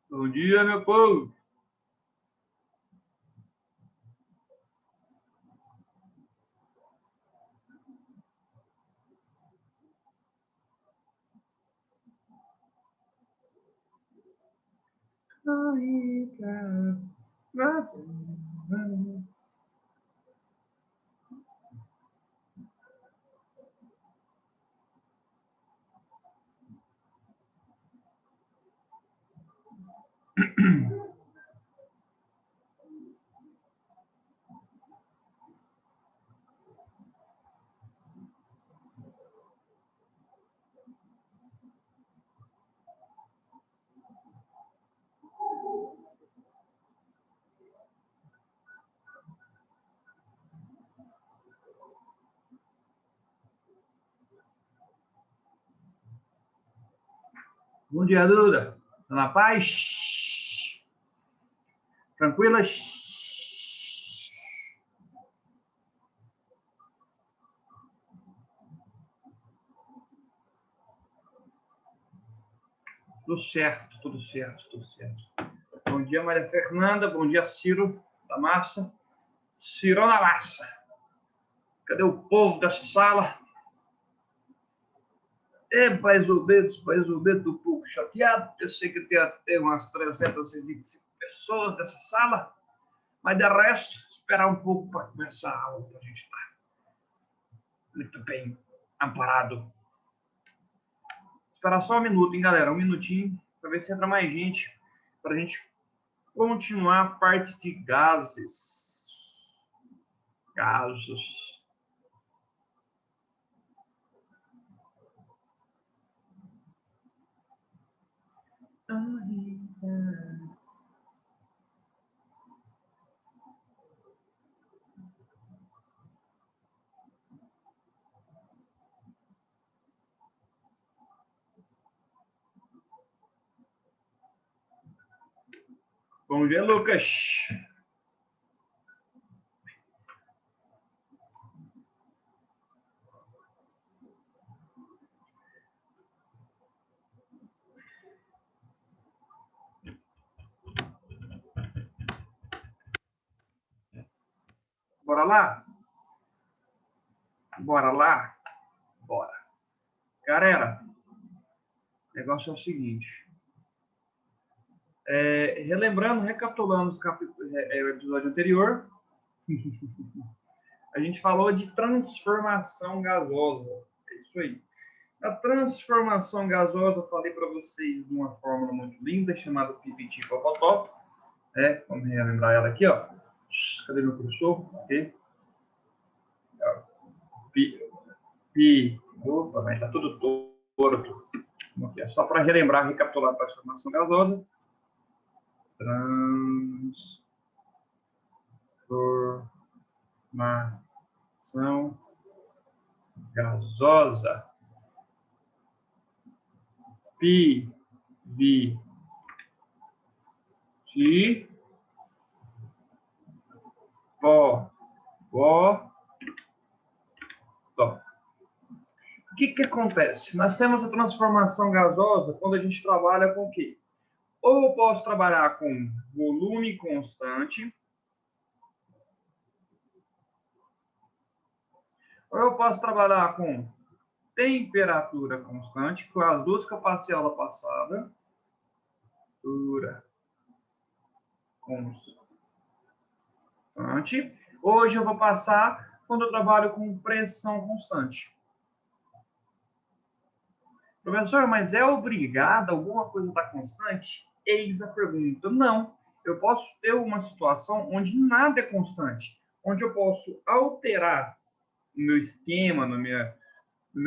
Bom dia, meu povo. Bom dia, Duda. Tá na paz? Tranquila? Tudo certo, tudo certo, tudo certo. Bom dia, Maria Fernanda. Bom dia, Ciro da Massa. Ciro da Massa. Cadê o povo dessa sala? Pais Obedo, um pouco chateado. Pensei que ia ter umas 325 pessoas dessa sala. Mas de resto, esperar um pouco para começar a aula, para a gente estar muito bem amparado. Esperar só um minuto, hein, galera? Um minutinho, para ver se entra mais gente, para a gente continuar a parte de gases. Gases. Bom dia, Lucas. Bora lá? Bora lá? Bora. Galera, o negócio é o seguinte. Relembrando, recapitulando o episódio anterior, a gente falou de transformação gasosa. É isso aí. A transformação gasosa, eu falei para vocês de uma fórmula muito linda, chamada Pipiti-Popotó. Vamos relembrar ela aqui, ó. Cadê meu cursor? Ok. Opa, mas tá tudo torto. Aqui, só para relembrar, recapitular a transformação gasosa. Transformação gasosa. PVT. O que acontece? Nós temos a transformação gasosa quando a gente trabalha com o quê? Ou eu posso trabalhar com volume constante, ou eu posso trabalhar com temperatura constante, que foi as duas que eu passei a aula passada. Temperatura constante. Hoje eu vou passar quando eu trabalho com pressão constante. Professor, mas é obrigado alguma coisa estar constante? Eis a pergunta. Não. Eu posso ter uma situação onde nada é constante, onde eu posso alterar o meu esquema, no meu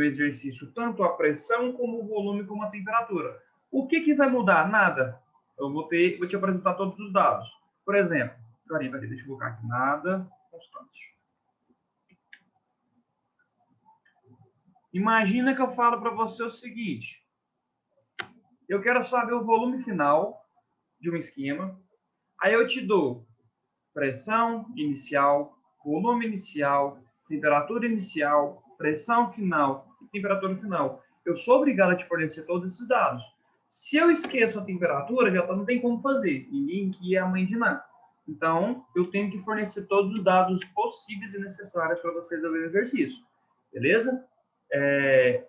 exercício, tanto a pressão, como o volume, como a temperatura. O que vai mudar? Nada. Eu vou te apresentar todos os dados. Por exemplo, deixa eu colocar aqui, nada constante. Imagina que eu falo para você o seguinte: eu quero saber o volume final de um esquema, aí eu te dou pressão inicial, volume inicial, temperatura inicial, pressão final e temperatura final. Eu sou obrigado a te fornecer todos esses dados. Se eu esqueço a temperatura, já não tem como fazer. Ninguém aqui é a mãe de nada. Então, eu tenho que fornecer todos os dados possíveis e necessários para vocês fazerem o exercício. Beleza?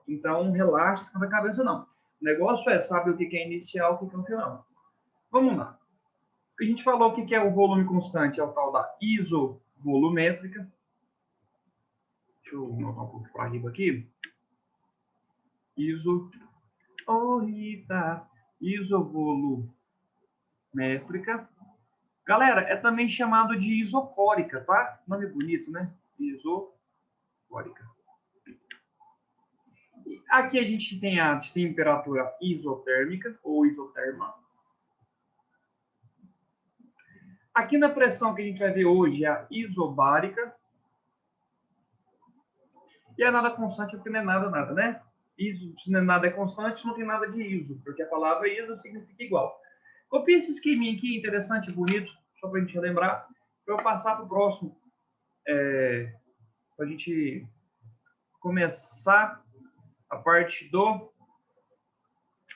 Então, relaxe com a cabeça, não. O negócio é saber o que é inicial e o que é o final. Vamos lá. A gente falou o que é o volume constante, é o tal da isovolumétrica. Deixa eu notar um pouco para arriba aqui. Isovolumétrica. Galera, é também chamado de isocórica, tá? Nome bonito, né? Isocórica. Aqui a gente tem a temperatura isotérmica ou isoterma. Aqui na pressão que a gente vai ver hoje é a isobárica. E a nada constante porque não é nada, nada, né? Iso, se não é nada é constante, não tem nada de iso, porque a palavra iso significa igual. Copia esse esqueminha aqui, interessante, bonito, só para a gente lembrar, para eu passar para o próximo, para a gente começar a parte do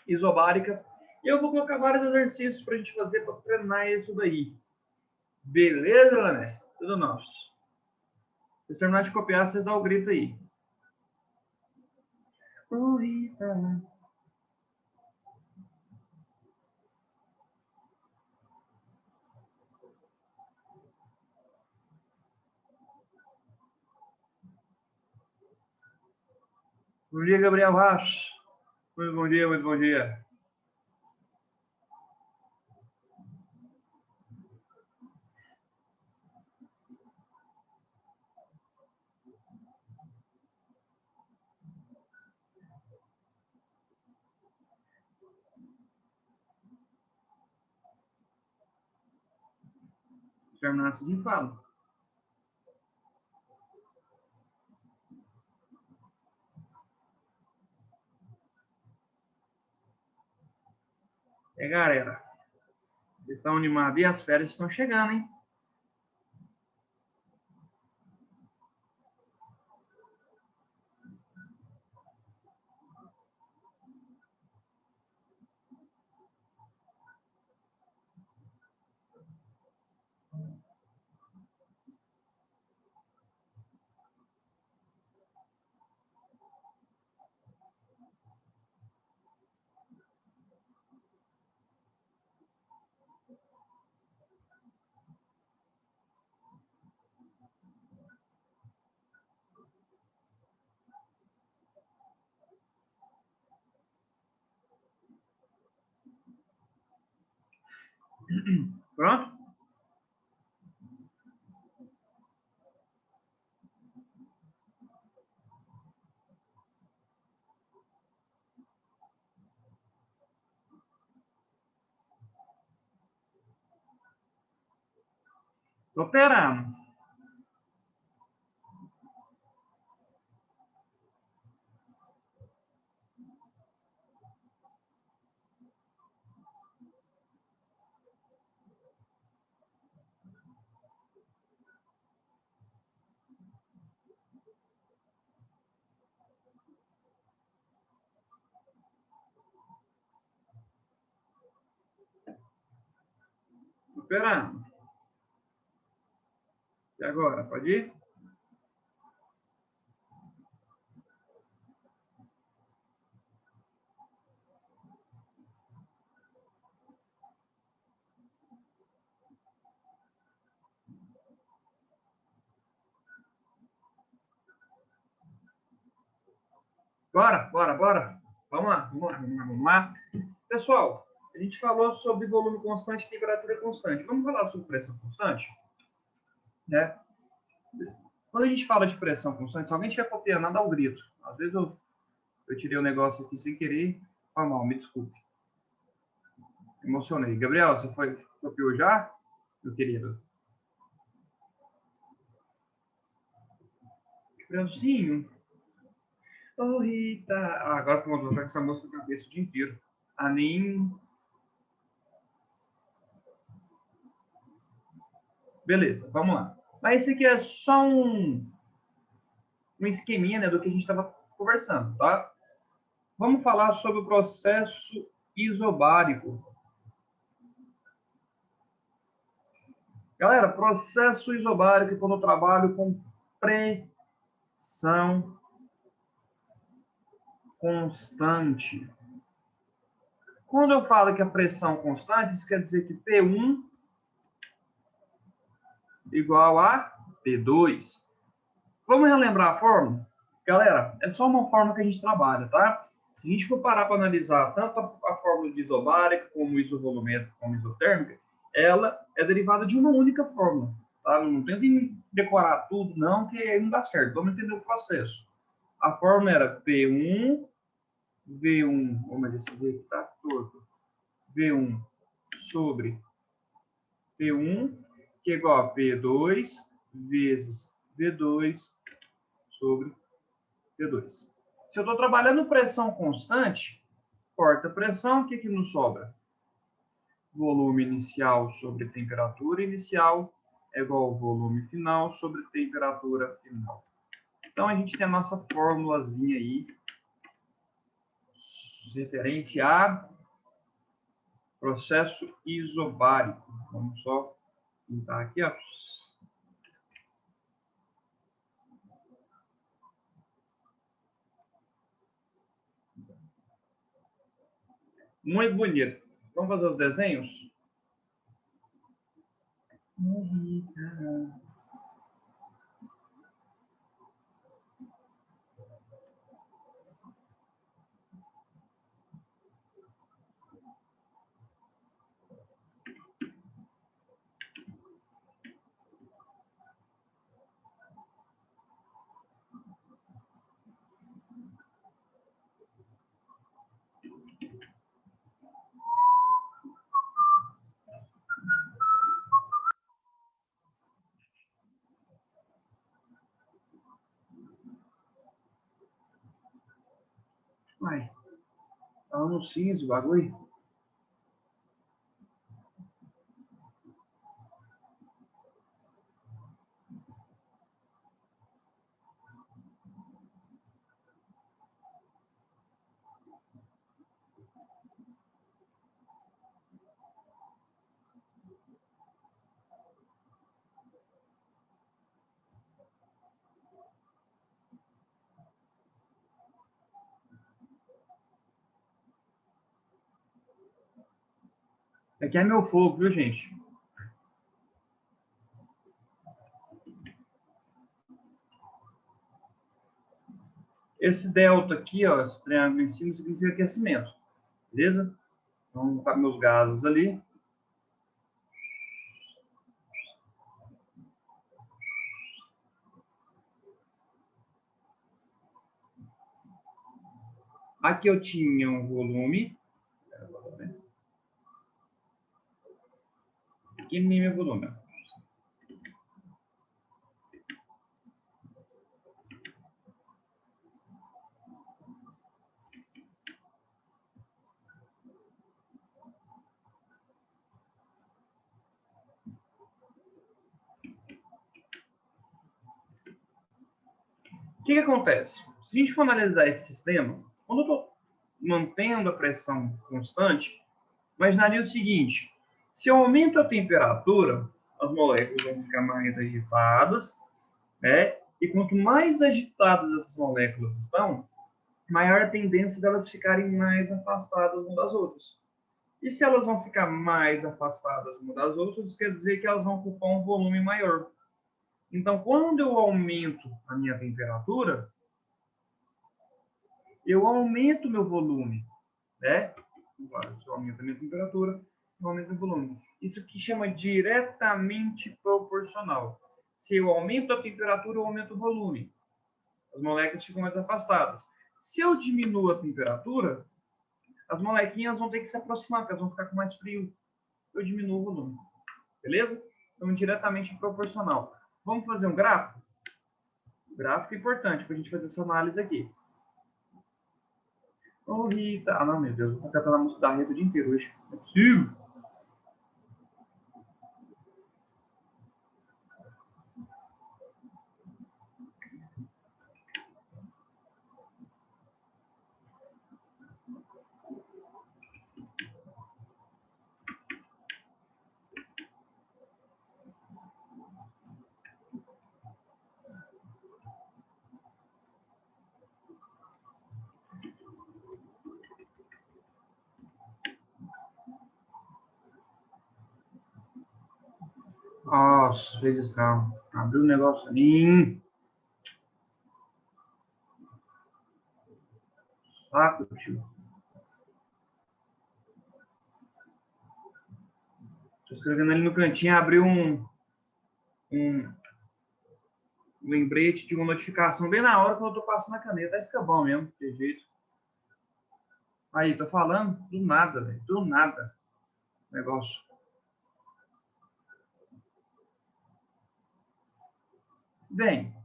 isobárica. E eu vou colocar vários exercícios para a gente fazer para treinar isso daí. Beleza, né? Tudo nosso. Se terminar de copiar, vocês dão o grito aí. Bom dia, Gabriel Vaz. Muito bom dia, muito bom dia. Terminar assim, falo. Galera, vocês estão animados e as férias estão chegando, hein? Pronto? Tô operando. Tô operando. E agora? Pode ir? Bora, bora, bora. Vamos lá, vamos lá, vamos lá, vamos lá. Pessoal, a gente falou sobre volume constante e temperatura constante. Vamos falar sobre pressão constante? Né? Quando a gente fala de pressão constante, se alguém estiver copiando, nada ao grito. Às vezes eu tirei o negócio aqui sem querer. Foi mal, me desculpe. Emocionei. Gabriel, você copiou já, meu querido? Gabrielzinho. Oh, Rita. Ah, agora que eu vou essa música na cabeça o dia inteiro. Ah, nem. Beleza, vamos lá. Mas esse aqui é só um esqueminha, né, do que a gente estava conversando, tá? Vamos falar sobre o processo isobárico. Galera, processo isobárico é quando eu trabalho com pressão constante. Quando eu falo que a pressão constante, isso quer dizer que P1 igual a P2. Vamos relembrar a fórmula? Galera, é só uma fórmula que a gente trabalha, tá? Se a gente for parar para analisar tanto a fórmula de isobárica, como isovolumétrica, como isotérmica, ela é derivada de uma única fórmula, tá? Não tentem decorar tudo, não, que aí não dá certo. Vamos entender o processo. A fórmula era P1, V1, mas esse V aqui tá torto, V1 sobre P1, que é igual a P2 vezes V2 sobre P2. Se eu estou trabalhando pressão constante, corta a pressão, o que, que nos sobra? Volume inicial sobre temperatura inicial é igual ao volume final sobre temperatura final. Então, a gente tem a nossa formulazinha aí, referente a processo isobárico. Vamos só pintar aqui, ó. Muito bonito. Vamos fazer os desenhos? Ai, tá no cinza o bagulho. Aqui é meu fogo, viu, gente? Esse delta aqui, ó, esse triângulo em cima, significa aquecimento. Beleza? Então, vou colocar meus gases ali. Aqui eu tinha um volume. Aqui nem meu volume. O que, que acontece? Se a gente for analisar esse sistema, quando eu estou mantendo a pressão constante, imaginaria o seguinte: se eu aumento a temperatura, as moléculas vão ficar mais agitadas, né? E quanto mais agitadas essas moléculas estão, maior a tendência delas ficarem mais afastadas umas das outras. E se elas vão ficar mais afastadas umas das outras, quer dizer que elas vão ocupar um volume maior. Então, quando eu aumento a minha temperatura, eu aumento meu volume, né? Se eu aumento a minha temperatura, eu aumento o volume. Isso que chama diretamente proporcional. Se eu aumento a temperatura, eu aumento o volume. As moléculas ficam mais afastadas. Se eu diminuo a temperatura, as molequinhas vão ter que se aproximar, porque elas vão ficar com mais frio. Eu diminuo o volume. Beleza? Então, diretamente proporcional. Vamos fazer um gráfico? Gráfico é importante para a gente fazer essa análise aqui. Oh, Rita. Ah, não, meu Deus. Vou cantar a música da Rita o dia inteiro hoje. Não é possível. Nossa, fez estrago. Abriu o negócio ali. Saco, tio. Tô escrevendo ali no cantinho, abriu um lembrete de uma notificação bem na hora que eu tô passando a caneta. Aí fica bom mesmo, de jeito. Aí, tô falando do nada, velho. Do nada. Negócio. Bem,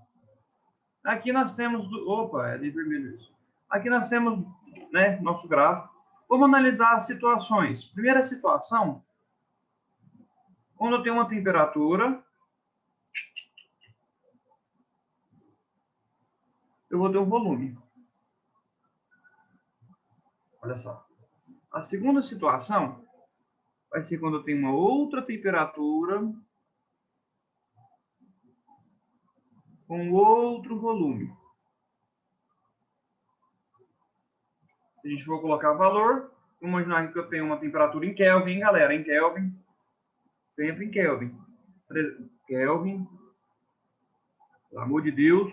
aqui nós temos... Opa, é de vermelho isso. Aqui nós temos, né, nosso gráfico. Vamos analisar as situações. Primeira situação, quando eu tenho uma temperatura, eu vou ter um volume. Olha só. A segunda situação vai ser quando eu tenho uma outra temperatura com outro volume. Se a gente for colocar valor, vamos imaginar que eu tenho uma temperatura em Kelvin, galera, em Kelvin, sempre em Kelvin. Kelvin, pelo amor de Deus.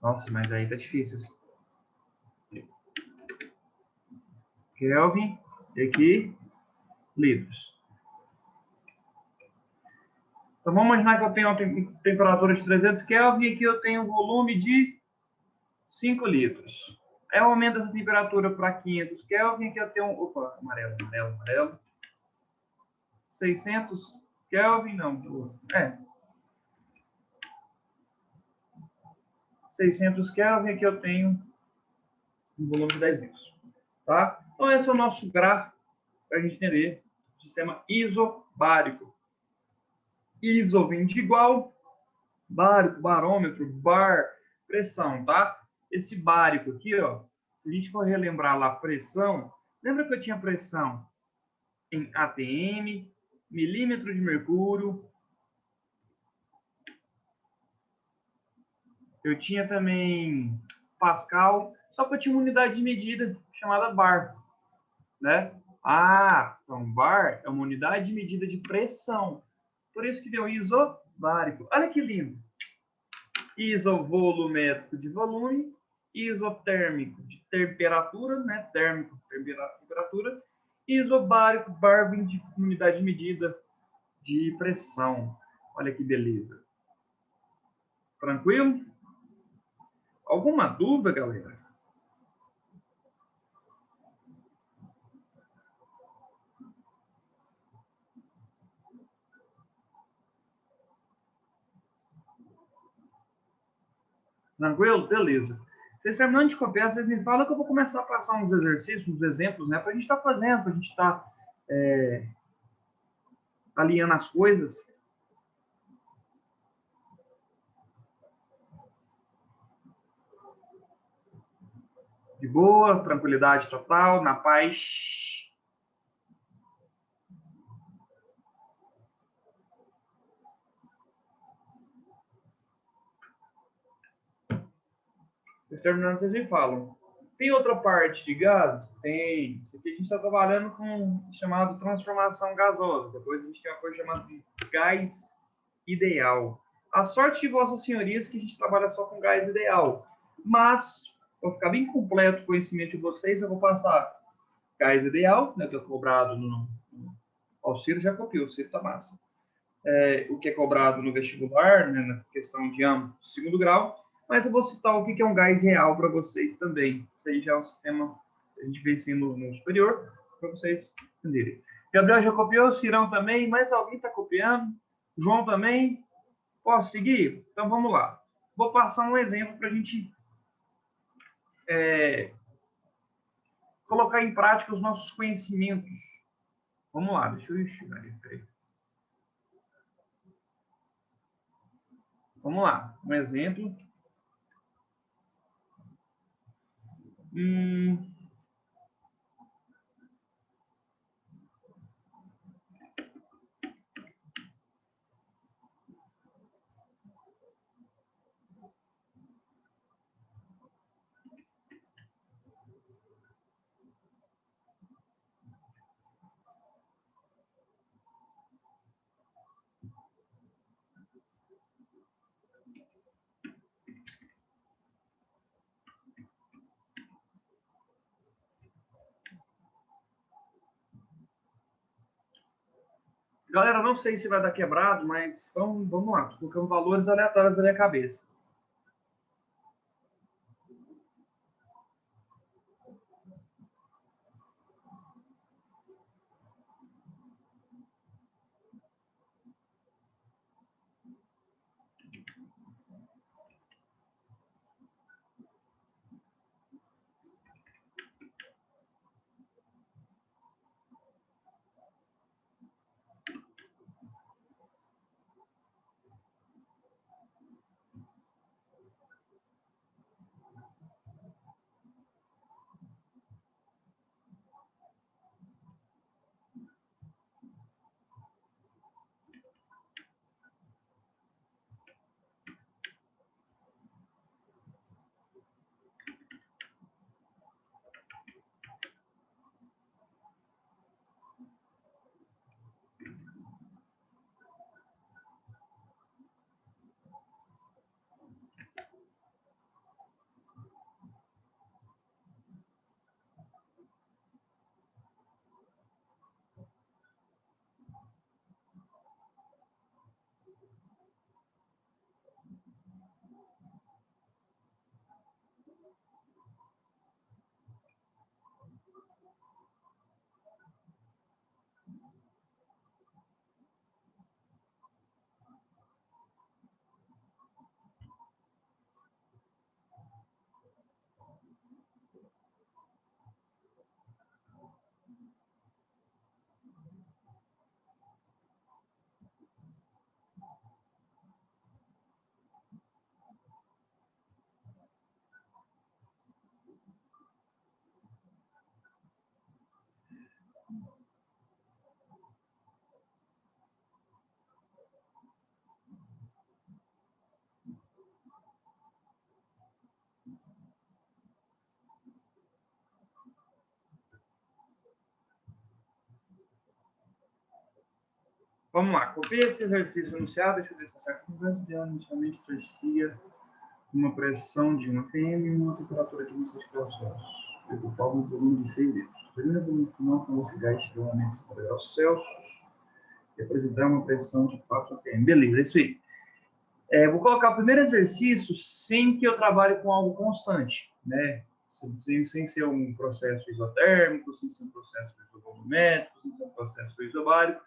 Nossa, mas aí tá difícil. Kelvin, e aqui, litros. Então vamos imaginar que eu tenho uma temperatura de 300 Kelvin e aqui eu tenho um volume de 5 litros. Aí eu aumento essa temperatura para 500 Kelvin, aqui eu tenho... Opa, amarelo, amarelo, amarelo. 600 Kelvin, não. 600 Kelvin, aqui eu tenho um volume de 10 litros. Tá? Então esse é o nosso gráfico para a gente entender o sistema isobárico. Iso vem de igual, bárico, barômetro, bar, pressão, tá? Esse bárico aqui, ó, se a gente for relembrar lá a pressão, lembra que eu tinha pressão em ATM, milímetro de mercúrio, eu tinha também Pascal, só que eu tinha uma unidade de medida chamada bar, né? Ah, então bar é uma unidade de medida de pressão. Por isso que deu isobárico. Olha que lindo. Isovolumétrico de volume, isotérmico de temperatura, né? Térmico, temperatura, isobárico, bar de unidade de medida de pressão. Olha que beleza. Tranquilo? Alguma dúvida, galera? Tranquilo? Beleza. Vocês terminando de copiar, vocês me falam que eu vou começar a passar uns exercícios, uns exemplos, né? Para a gente estar fazendo, para a gente estar alinhando as coisas. De boa, tranquilidade total, na paz. Vocês terminando, vocês me falam. Tem outra parte de gás? Tem. Isso aqui a gente está trabalhando com chamado transformação gasosa. Depois a gente tem uma coisa chamada de gás ideal. A sorte de vossas senhorias é que a gente trabalha só com gás ideal. Mas, para ficar bem completo o conhecimento de vocês, eu vou passar gás ideal, né, que é cobrado no auxílio, já copiou, o Ciro tá massa. O que é cobrado no vestibular, né, na questão de âmbito segundo grau, mas eu vou citar o que é um gás real para vocês também. Isso aí já é um sistema que a gente vê assim no superior, para vocês entenderem. Gabriel já copiou, Cirão também, mais alguém está copiando? João também? Posso seguir? Então vamos lá. Vou passar um exemplo para a gente colocar em prática os nossos conhecimentos. Vamos lá, deixa eu enxergar aí. Vamos lá, um exemplo. Galera, não sei se vai dar quebrado, mas vamos lá. Tô colocando valores aleatórios da minha cabeça. Vamos lá, copiei esse exercício anunciado, deixa eu ver se está certo. Inicialmente existia uma pressão de 1 atm e uma temperatura de 26 graus Celsius. Ocupava um volume de 6 litros. O primeiro volume final, quando esse gás chegou a aumento de 4 graus Celsius, e apresentar uma pressão de 4 atm. Beleza, é isso aí. Vou colocar o primeiro exercício sem que eu trabalhe com algo constante, né? Sem ser um processo isotérmico, sem ser um processo isovolumétrico, sem ser um processo isobárico.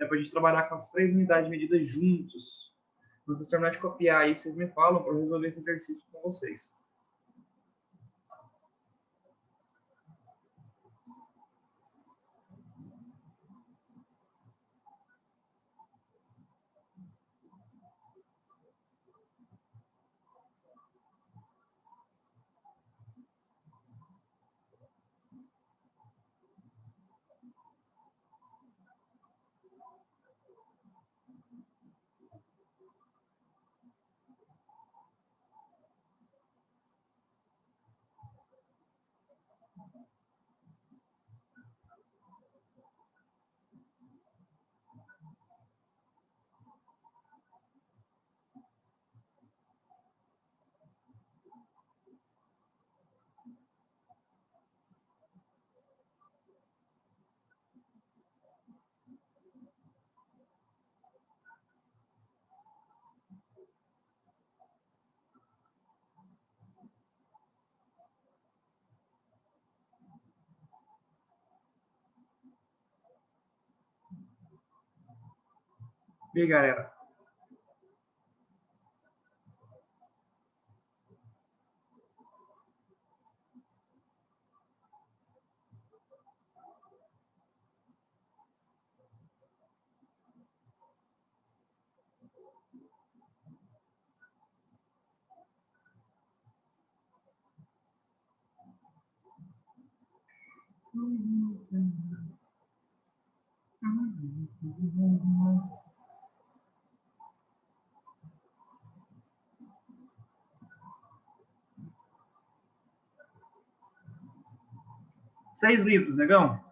É para a gente trabalhar com as 3 unidades medidas juntos. Quando vocês terminarem de copiar aí, vocês me falam para eu resolver esse exercício com vocês. E aí, galera? Seis litros, negão?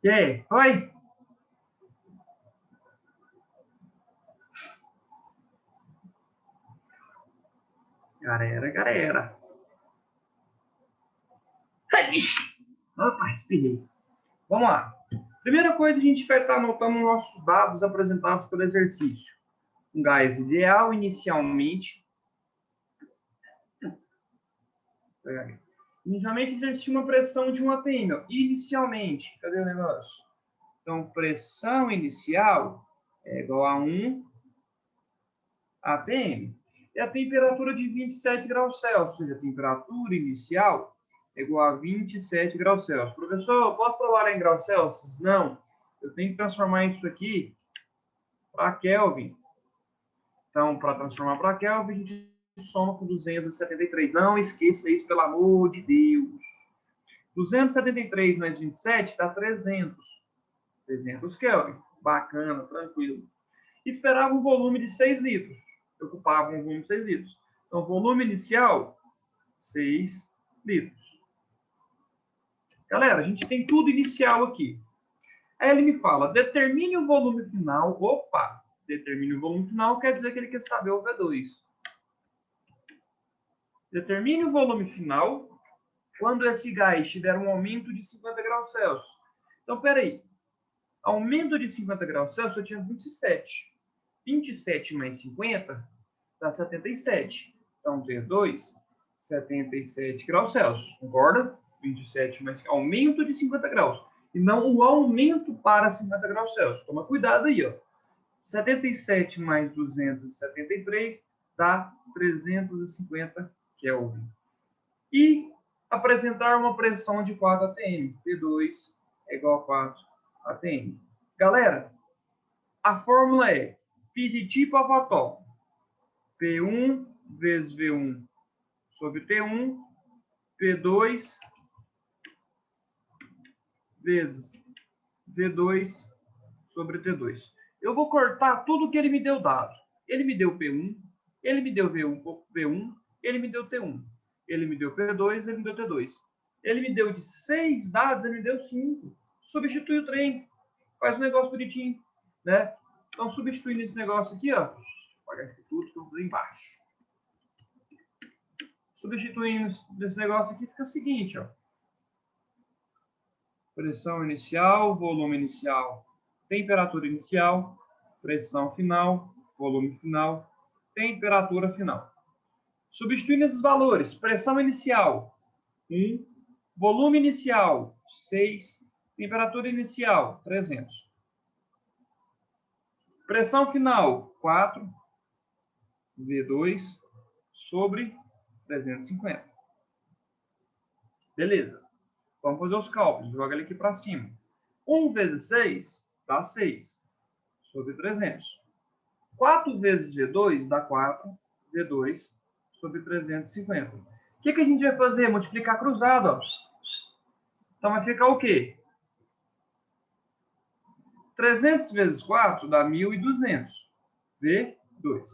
E aí, foi? Galera. Opa, espirrei. Vamos lá. Primeira coisa, a gente vai estar anotando nossos dados apresentados pelo exercício. Um gás ideal inicialmente. Inicialmente existia uma pressão de 1 atm. Inicialmente, cadê o negócio? Então, pressão inicial é igual a 1 atm. E a temperatura de 27 graus Celsius, ou seja, a temperatura inicial é igual a 27 graus Celsius. Professor, posso trabalhar em graus Celsius? Não. Eu tenho que transformar isso aqui para Kelvin. Então, para transformar para Kelvin, a gente soma com 273. Não esqueça isso, pelo amor de Deus. 273 mais 27 dá 300. 300 Kelvin. Bacana, tranquilo. Esperava um volume de 6 litros. Ocupava um volume de 6 litros. Então, volume inicial, 6 litros. Galera, a gente tem tudo inicial aqui. Aí ele me fala, determine o volume final. Opa, determine o volume final quer dizer que ele quer saber o V2. Determine o volume final quando esse gás tiver um aumento de 50 graus Celsius. Então, peraí. Aumento de 50 graus Celsius, eu tinha 27. 27 mais 50 dá 77. Então, V2, 77 graus Celsius. Concorda? 27 mais aumento de 50 graus. E não o aumento para 50 graus Celsius. Toma cuidado aí, ó. 77 mais 273 dá 350 Kelvin. E apresentar uma pressão de 4 atm. P2 é igual a 4 atm. Galera, a fórmula é π de tipo a Vatol. P1 vezes V1 sobre T1, P2 vezes V2 sobre T2. Eu vou cortar tudo que ele me deu dado. Ele me deu P1, ele me deu V1, ele me deu T1. Ele me deu P2, ele me deu T2. Ele me deu de 6 dados, ele me deu 5. Substitui o trem. Faz um negócio bonitinho, né? Então, substituindo esse negócio aqui, ó. Vou apagar isso tudo, que eu vou embaixo. Substituindo esse negócio aqui, fica o seguinte, ó. Pressão inicial, volume inicial, temperatura inicial, pressão final, volume final, temperatura final. Substituindo esses valores, pressão inicial, 1, volume inicial, 6, temperatura inicial, 300. Pressão final, 4, V2 sobre 350. Beleza. Vamos fazer os cálculos. Joga ele aqui para cima. 1 vezes 6 dá 6 sobre 300. 4 vezes V2 dá 4 V2 sobre 350. O que a gente vai fazer? Multiplicar cruzado. Ó. Então vai ficar o quê? 300 vezes 4 dá 1.200. V2.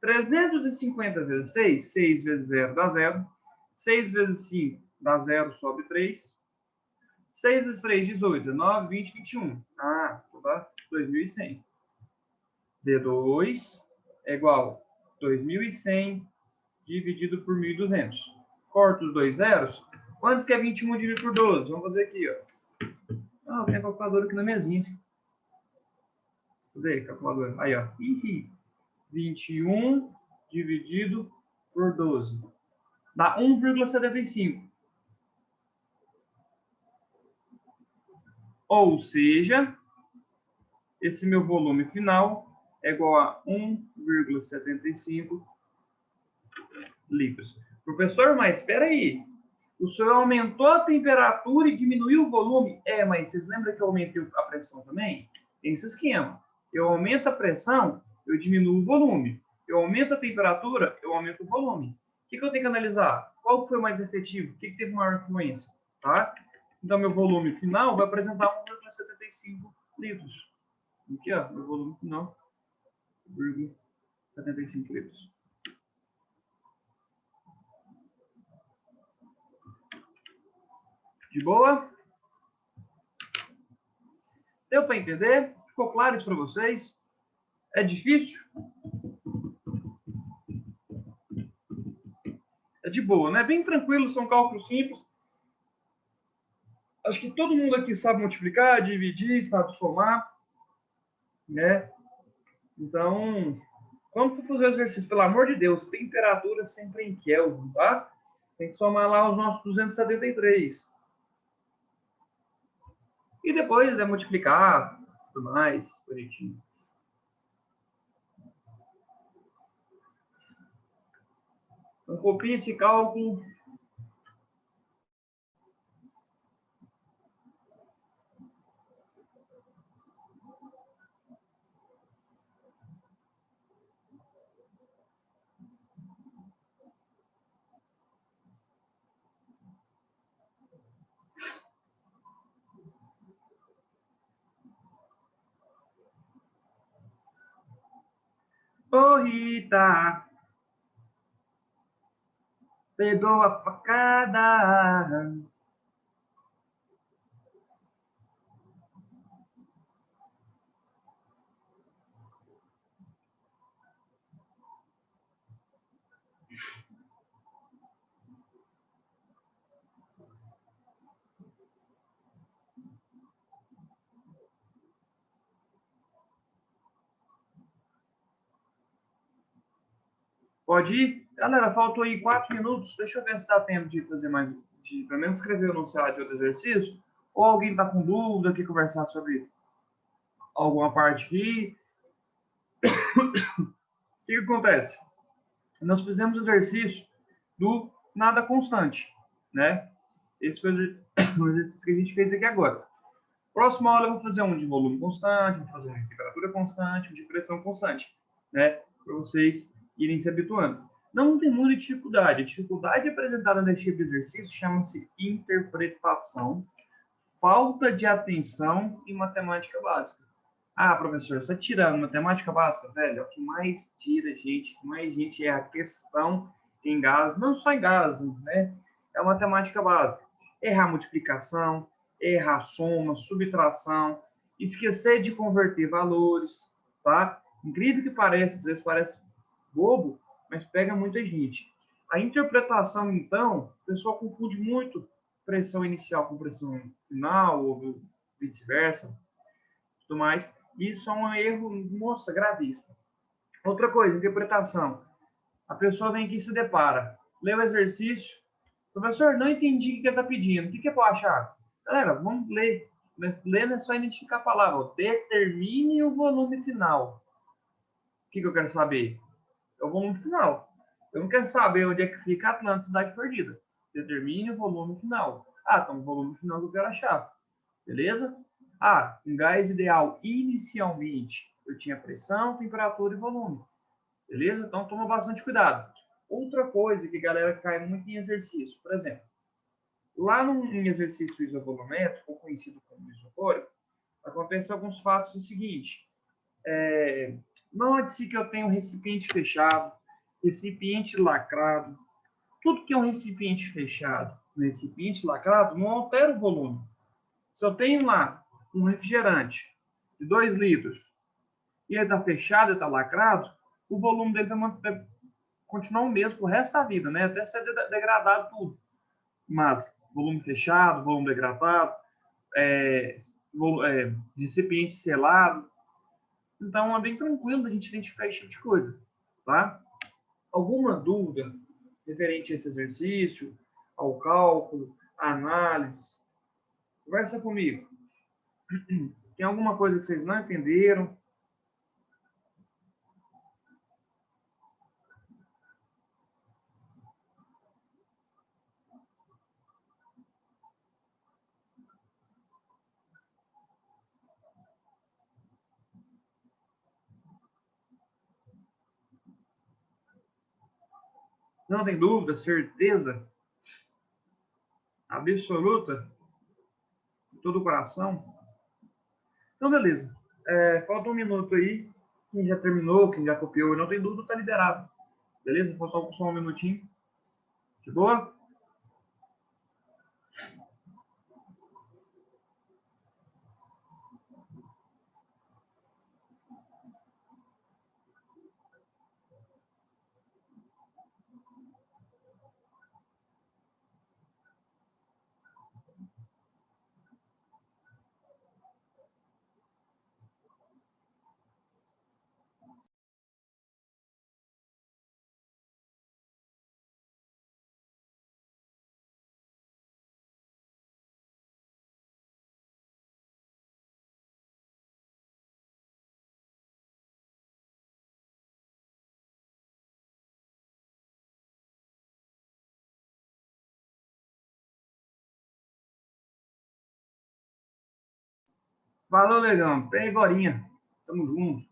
350 vezes 6, 6 vezes 0 dá 0. 6 vezes 5 dá 0 sobre 3. 6 vezes 3, 18, 19, 20, 21. Ah, tá? 2.100. D2 é igual a 2.100 dividido por 1.200. Corta os dois zeros. Quantos que é 21 dividido por 12? Vamos fazer aqui, ó. Ah, tem a calculadora aqui na mesinha. Cadê a calculadora? Aí, ó. 21 dividido por 12. Dá 1,75. Ou seja, esse meu volume final é igual a 1,75 litros. Professor, mas espera aí. O senhor aumentou a temperatura e diminuiu o volume? É, mas vocês lembram que eu aumentei a pressão também? Tem esse esquema. Eu aumento a pressão, eu diminuo o volume. Eu aumento a temperatura, eu aumento o volume. O que eu tenho que analisar? Qual foi o mais efetivo? O que teve maior influência? Tá? Então, meu volume final vai apresentar 1,75 litros. Aqui, ó, meu volume final, 1,75 litros. De boa? Deu para entender? Ficou claro isso para vocês? É difícil? É de boa, né? Bem tranquilo, são cálculos simples. Acho que todo mundo aqui sabe multiplicar, dividir, sabe somar, né? Então, quando for fazer o exercício, pelo amor de Deus, temperatura sempre em Kelvin, tá? Tem que somar lá os nossos 273. E depois é multiplicar, tudo mais, bonitinho. Então, copia esse cálculo. Ô, Rita, pegou a facada. Pode ir? Galera, faltou aí 4 minutos. Deixa eu ver se dá tempo de fazer mais, de pelo menos escrever o enunciado de outro exercício. Ou alguém está com dúvida, quer conversar sobre alguma parte aqui. O que acontece? Nós fizemos o exercício do nada constante, né? Esse foi o exercício que a gente fez aqui agora. Próxima aula eu vou fazer um de volume constante, vou fazer um de temperatura constante, um de pressão constante, né? Para vocês irem se habituando. Não tem muita dificuldade. A dificuldade apresentada nesse tipo de exercício chama-se interpretação, falta de atenção e matemática básica. Ah, professor, você está tirando matemática básica, velho? É o que mais tira gente, o que mais gente erra a questão em gases, não só em gases, né? É a matemática básica. Errar multiplicação, errar soma, subtração, esquecer de converter valores, tá? Incrível que pareça, às vezes parece bobo, mas pega muita gente. A interpretação, então, o pessoal confunde muito pressão inicial com pressão final, ou vice-versa, tudo mais. Isso é um erro, nossa, gravíssimo. Outra coisa, interpretação. A pessoa vem aqui e se depara, lê o exercício, professor, não entendi o que ele está pedindo, o que é para achar? Galera, vamos ler. Ler é só identificar a palavra. Determine o volume final. O que eu quero saber? É o volume final. Eu não quero saber onde é que fica a Atlanta, cidade perdida. Determine o volume final. Ah, então o volume final que eu quero achar. Beleza? Ah, um gás ideal inicialmente. Eu tinha pressão, temperatura e volume. Beleza? Então toma bastante cuidado. Outra coisa que a galera cai muito em exercício. Por exemplo, lá no exercício isovolumétrico, ou conhecido como isopórico, acontece alguns fatos do seguinte. Note-se que eu tenho um recipiente fechado, recipiente lacrado. Tudo que é um recipiente fechado, um recipiente lacrado, não altera o volume. Se eu tenho lá um refrigerante de 2 litros e ele está fechado, ele está lacrado, o volume dele vai continuar o mesmo pro resto da vida, né? Até ser degradado tudo. Mas volume fechado, volume degradado, recipiente selado. Então é bem tranquilo a gente identificar esse tipo de coisa, tá? Alguma dúvida referente a esse exercício, ao cálculo, à análise? Conversa comigo. Tem alguma coisa que vocês não entenderam? Não tem dúvida? Certeza absoluta? De todo o coração? Então, beleza. Falta um minuto aí. Quem já terminou, quem já copiou e não tem dúvida, tá liberado. Beleza? Falta só um minutinho. De boa? Valeu, Legão. Até agorinha. Tamo junto.